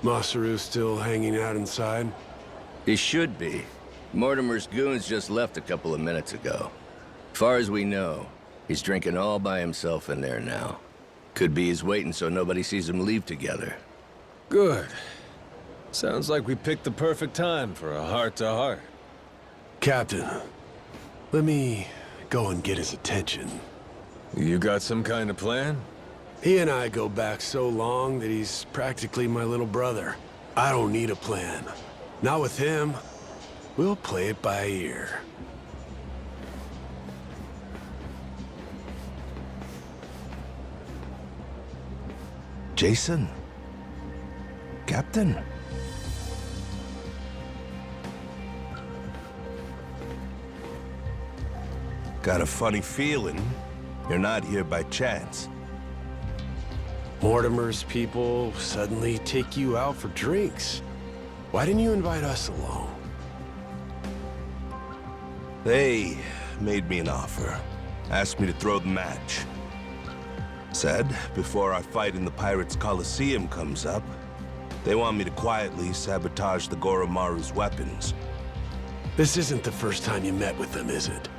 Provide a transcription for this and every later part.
Masaru still hanging out inside? He should be. Mortimer's goons just left a couple of minutes ago. Far as we know, he's drinking all by himself in there now. Could be he's waiting so nobody sees him leave together. Good. Sounds like we picked the perfect time for a heart-to-heart. Captain, let me go and get his attention. You got some kind of plan? He and I go back so long that he's practically my little brother. I don't need a plan. Not with him. We'll play it by ear. Jason? Captain? Got a funny feeling you're not here by chance. Mortimer's people suddenly take you out for drinks. Why didn't you invite us along? They made me an offer. Asked me to throw the match. Said, before our fight in the Pirates' Coliseum comes up, they want me to quietly sabotage the Goro Maru's weapons. This isn't the first time you met with them, is it?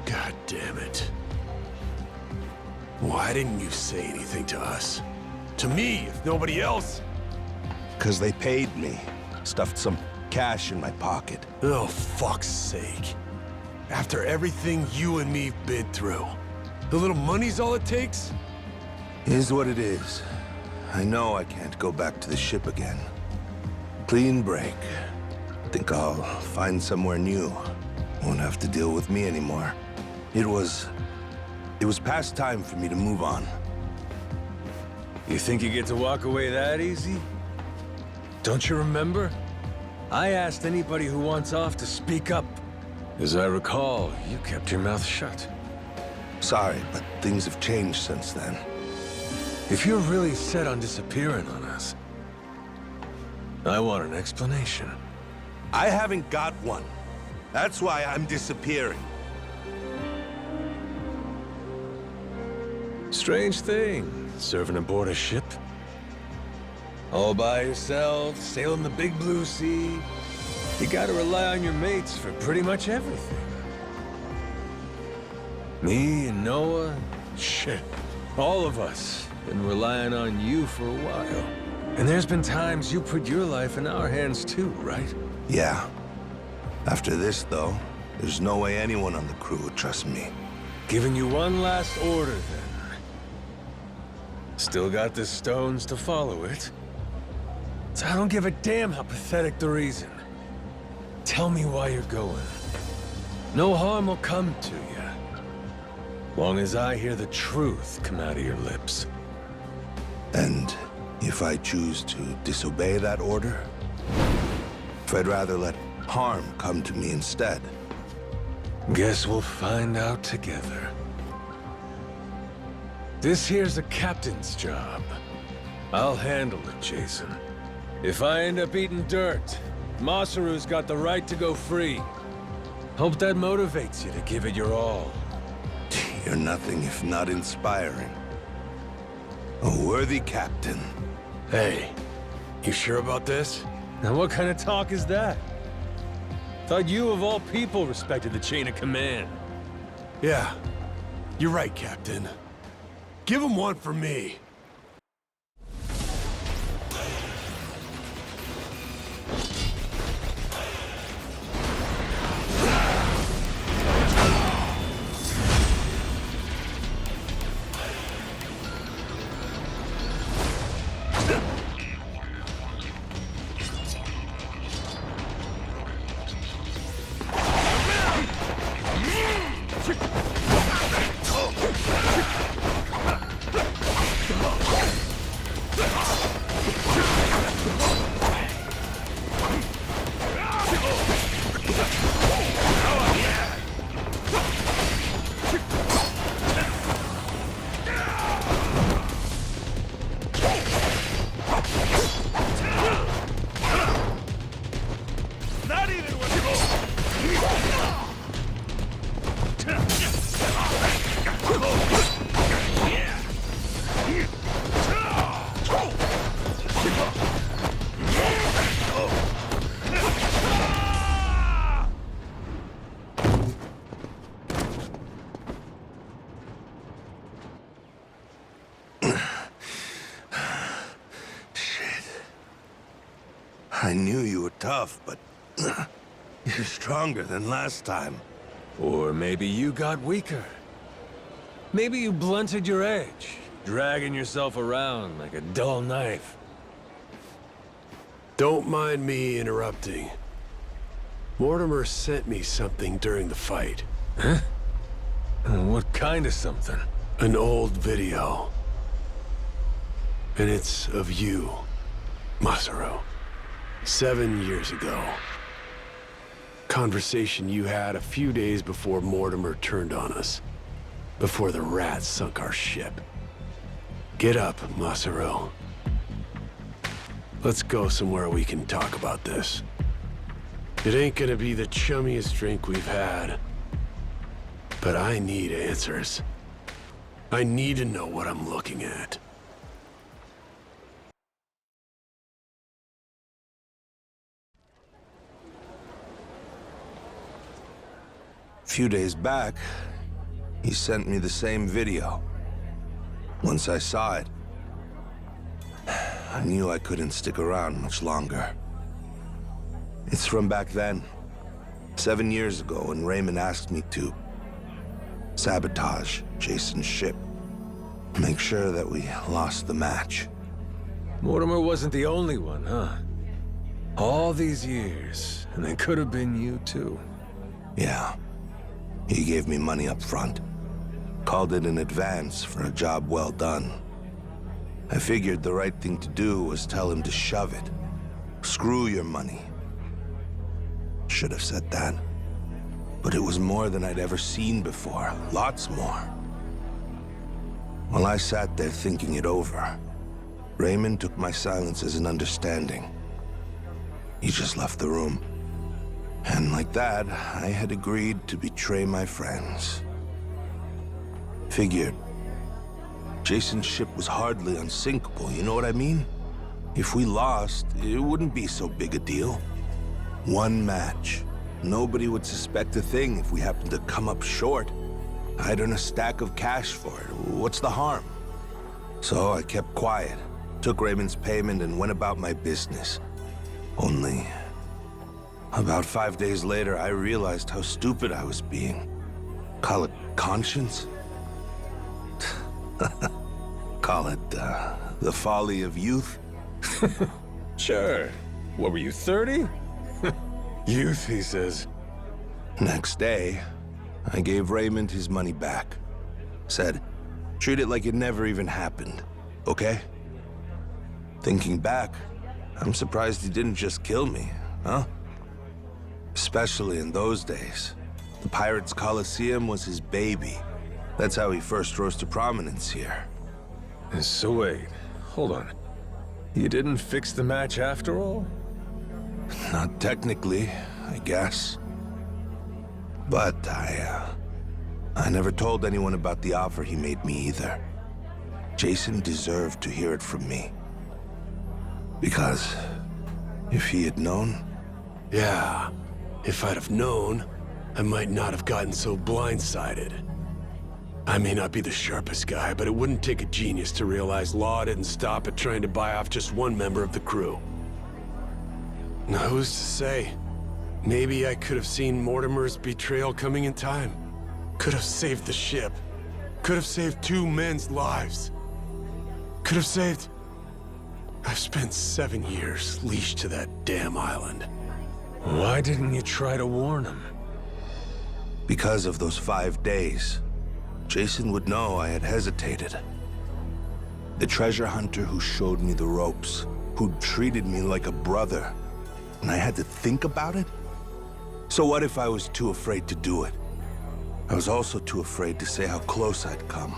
God damn it. Why didn't you say anything to us? To me, if nobody else? 'Cause they paid me. Stuffed some cash in my pocket. Oh, fuck's sake. After everything you and me've been through, the little money's all it takes? Is what it is. I know I can't go back to the ship again. Clean break. Think I'll find somewhere new. Won't have to deal with me anymore. It was past time for me to move on. You think you get to walk away that easy? Don't you remember? I asked anybody who wants off to speak up. As I recall, you kept your mouth shut. Sorry, but things have changed since then. If you're really set on disappearing on us, I want an explanation. I haven't got one. That's why I'm disappearing. Strange thing, serving aboard a ship. All by yourself, sailing the big blue sea. You gotta rely on your mates for pretty much everything. Me and Noah, shit, all of us been relying on you for a while. And there's been times you put your life in our hands too, right? Yeah. After this, though, there's no way anyone on the crew would trust me. Giving you one last order, then. Still got the stones to follow it. So I don't give a damn how pathetic the reason. Tell me why you're going. No harm will come to you. Long as I hear the truth come out of your lips. And if I choose to disobey that order, if I'd rather let harm come to me instead. Guess we'll find out together. This here's the captain's job. I'll handle it, Jason. If I end up eating dirt, Masaru's got the right to go free. Hope that motivates you to give it your all. You're nothing if not inspiring. A worthy captain. Hey, you sure about this? Now what kind of talk is that? Thought you of all people respected the chain of command. Yeah, you're right, Captain. Give him one for me. I knew you were tough, but you're stronger than last time. Or maybe you got weaker. Maybe you blunted your edge, dragging yourself around like a dull knife. Don't mind me interrupting. Mortimer sent me something during the fight. Huh? What kind of something? An old video. And it's of you, Masaru. 7 years ago. Conversation you had a few days before Mortimer turned on us. Before the rats sunk our ship. Get up, Masaru. Let's go somewhere we can talk about this. It ain't gonna be the chummiest drink we've had. But I need answers. I need to know what I'm looking at. A few days back, he sent me the same video. Once I saw it, I knew I couldn't stick around much longer. It's from back then, 7 years ago, when Raymond asked me to sabotage Jason's ship. Make sure that we lost the match. Mortimer wasn't the only one, huh? All these years, and it could have been you too. Yeah. He gave me money up front. Called it an advance for a job well done. I figured the right thing to do was tell him to shove it. Screw your money. Should have said that. But it was more than I'd ever seen before. Lots more. While I sat there thinking it over, Raymond took my silence as an understanding. He just left the room. And like that, I had agreed to betray my friends. Figured. Jason's ship was hardly unsinkable, you know what I mean? If we lost, it wouldn't be so big a deal. One match. Nobody would suspect a thing if we happened to come up short. I'd earn a stack of cash for it. What's the harm? So I kept quiet, took Raymond's payment, and went about my business. Only, about 5 days later, I realized how stupid I was being. Call it conscience? Call it, the folly of youth? Sure. What were you, 30? Youth, he says. Next day, I gave Raymond his money back. Said, treat it like it never even happened, okay? Thinking back, I'm surprised he didn't just kill me, huh? Especially in those days. The Pirates Coliseum was his baby. That's how he first rose to prominence here. So wait, hold on. You didn't fix the match after all? Not technically, I guess. But I never told anyone about the offer he made me either. Jason deserved to hear it from me. Because if he had known... Yeah, if I'd have known, I might not have gotten so blindsided. I may not be the sharpest guy, but it wouldn't take a genius to realize Law didn't stop at trying to buy off just one member of the crew. Now, who's to say? Maybe I could have seen Mortimer's betrayal coming in time. Could have saved the ship. Could have saved 2 men's lives. Could have saved... I've spent 7 years leashed to that damn island. Why didn't you try to warn him? Because of those 5 days, Jason would know I had hesitated. The treasure hunter who showed me the ropes, who treated me like a brother, and I had to think about it? So what if I was too afraid to do it? I was also too afraid to say how close I'd come.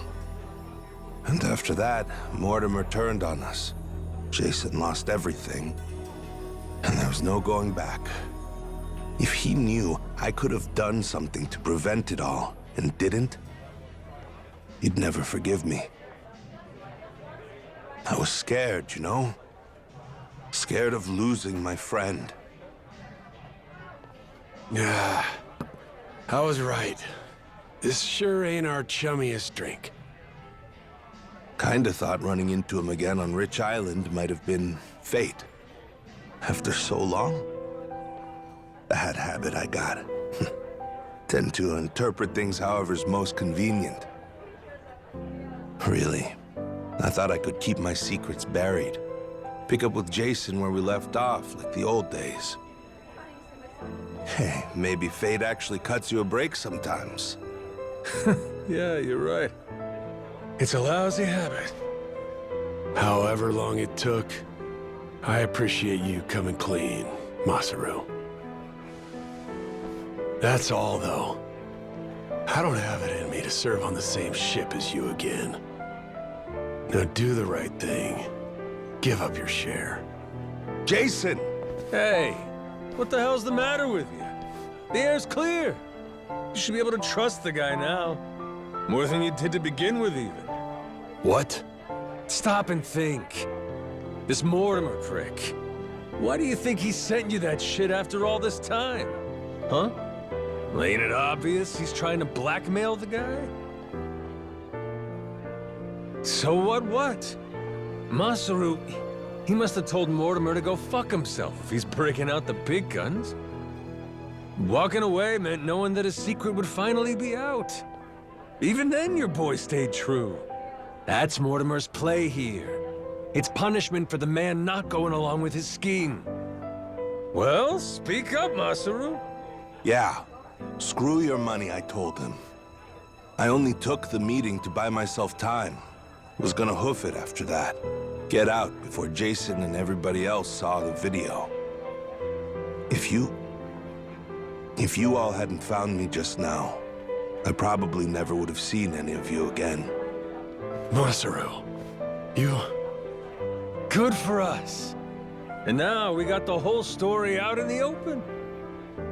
And after that, Mortimer turned on us. Jason lost everything, and there was no going back. If he knew I could have done something to prevent it all, and didn't, he'd never forgive me. I was scared, you know? Scared of losing my friend. Yeah, I was right. This sure ain't our chummiest drink. Kinda thought running into him again on Rich Island might have been fate. After so long? Bad habit I got. Tend to interpret things however's most convenient. Really, I thought I could keep my secrets buried. Pick up with Jason where we left off, like the old days. Hey, maybe fate actually cuts you a break sometimes. Yeah, you're right. It's a lousy habit. However long it took, I appreciate you coming clean, Masaru. That's all, though. I don't have it in me to serve on the same ship as you again. Now do the right thing. Give up your share. Jason! Hey, what the hell's the matter with you? The air's clear. You should be able to trust the guy now. More than you did to begin with, even. What? Stop and think. This Mortimer prick. Why do you think he sent you that shit after all this time? Huh? Ain't it obvious he's trying to blackmail the guy? So what? Masaru, he must have told Mortimer to go fuck himself if he's breaking out the big guns. Walking away meant knowing that his secret would finally be out. Even then, your boy stayed true. That's Mortimer's play here. It's punishment for the man not going along with his scheme. Well, speak up, Masaru. Yeah, screw your money, I told him. I only took the meeting to buy myself time. Was gonna hoof it after that. Get out before Jason and everybody else saw the video. If you all hadn't found me just now, I probably never would have seen any of you again. Masaru, you... Good for us. And now we got the whole story out in the open.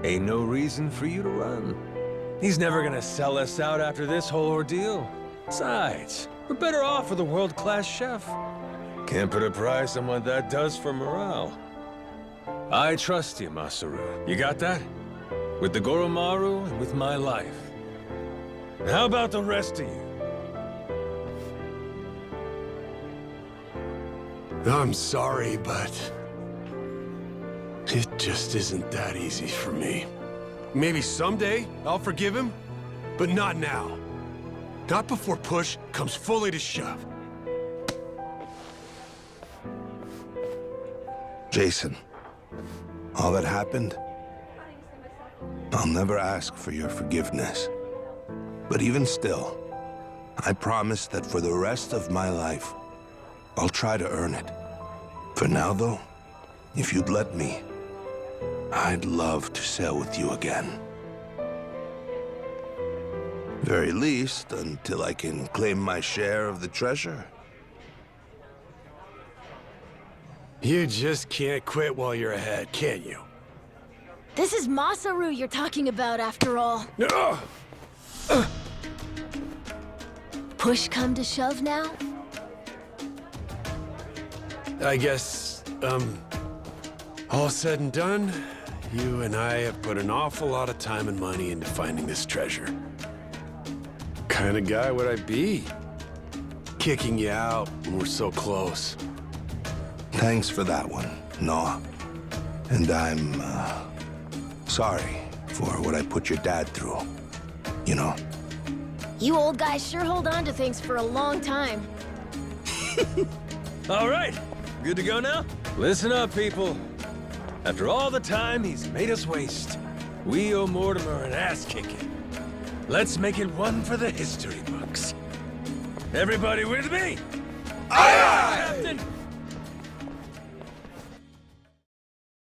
Ain't no reason for you to run. He's never gonna sell us out after this whole ordeal. Besides, we're better off with a world-class chef. Can't put a price on what that does for morale. I trust you, Masaru. You got that? With the Goro Maru and with my life. How about the rest of you? I'm sorry, but... it just isn't that easy for me. Maybe someday I'll forgive him, but not now. Not before push comes fully to shove. Jason, all that happened, I'll never ask for your forgiveness. But even still, I promise that for the rest of my life, I'll try to earn it. For now, though, if you'd let me, I'd love to sail with you again. Very least, until I can claim my share of the treasure. You just can't quit while you're ahead, can you? This is Masaru you're talking about, after all. Push come to shove now? I guess, all said and done, you and I have put an awful lot of time and money into finding this treasure. What kind of guy would I be? Kicking you out when we're so close. Thanks for that one, Noah. And I'm, sorry for what I put your dad through. You know? You old guys sure hold on to things for a long time. All right, good to go now? Listen up, people. After all the time he's made us waste, we owe Mortimer an ass-kicking. Let's make it one for the history books. Everybody with me? Aye, aye! Captain!